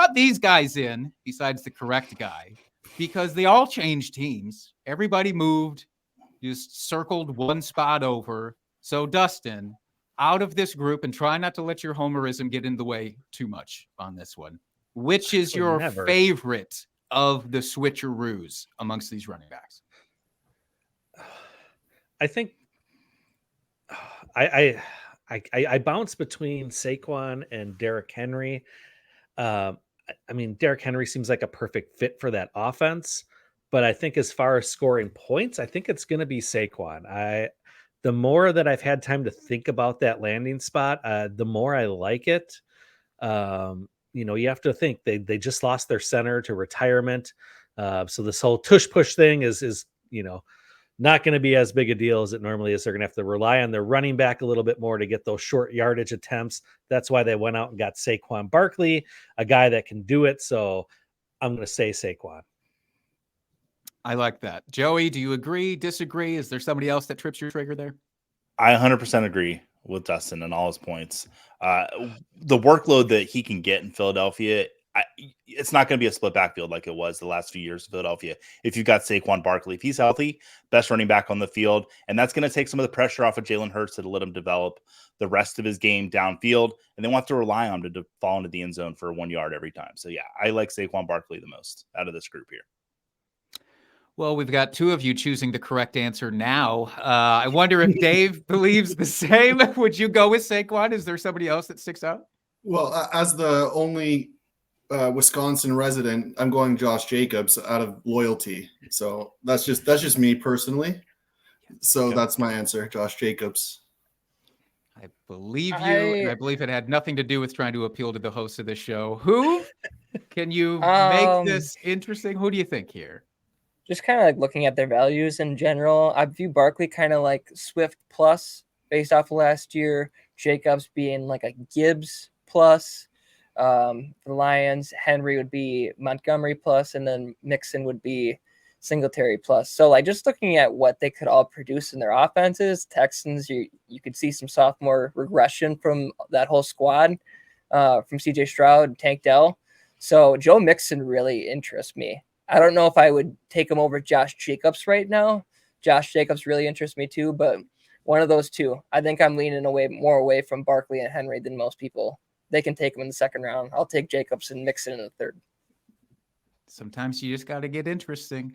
brought these guys in, besides the correct guy, because they all changed teams. Everybody moved, just circled one spot over. So, Dustin, out of this group, and try not to let your homerism get in the way too much on this one, which is your favorite of the switcheroos amongst these running backs? I think I bounce between Saquon and Derrick Henry. I mean, Derrick Henry seems like a perfect fit for that offense, but I think as far as scoring points, I think it's going to be Saquon. The more that I've had time to think about that landing spot, the more I like it. You have to think they just lost their center to retirement, so this whole tush push thing is not going to be as big a deal as it normally is. They're going to have to rely on their running back a little bit more to get those short yardage attempts. That's why they went out and got Saquon Barkley, a guy that can do it. So I'm going to say Saquon. I like that. Joey, do you agree, disagree? Is there somebody else that trips your trigger there? I 100% agree with Dustin and all his points. The workload that he can get in Philadelphia, it's not going to be a split backfield like it was the last few years of Philadelphia. If you've got Saquon Barkley, if he's healthy, best running back on the field, and that's going to take some of the pressure off of Jalen Hurts to let him develop the rest of his game downfield, and they want to rely on him to fall into the end zone for 1 yard every time. So yeah, I like Saquon Barkley the most out of this group here. Well, we've got two of you choosing the correct answer now. I wonder if Dave believes the same. Would you go with Saquon? Is there somebody else that sticks out? Well, as the only Wisconsin resident, I'm going Josh Jacobs out of loyalty. So that's just me personally. So that's my answer, Josh Jacobs. I believe you, and I believe it had nothing to do with trying to appeal to the host of the show. Who can you make this interesting? Who do you think here? Just kind of like looking at their values in general, I view Barkley kind of like Swift plus based off of last year. Jacobs being like a Gibbs plus. For the Lions, Henry would be Montgomery plus, and then Mixon would be Singletary plus. So like just looking at what they could all produce in their offenses, Texans, you could see some sophomore regression from that whole squad, from CJ Stroud and Tank Dell. So Joe Mixon really interests me. I don't know if I would take him over Josh Jacobs right now. Josh Jacobs really interests me too, but one of those two. I think I'm leaning more away from Barkley and Henry than most people. They can take him in the second round. I'll take Jacobs and Mixon in the third. Sometimes you just got to get interesting.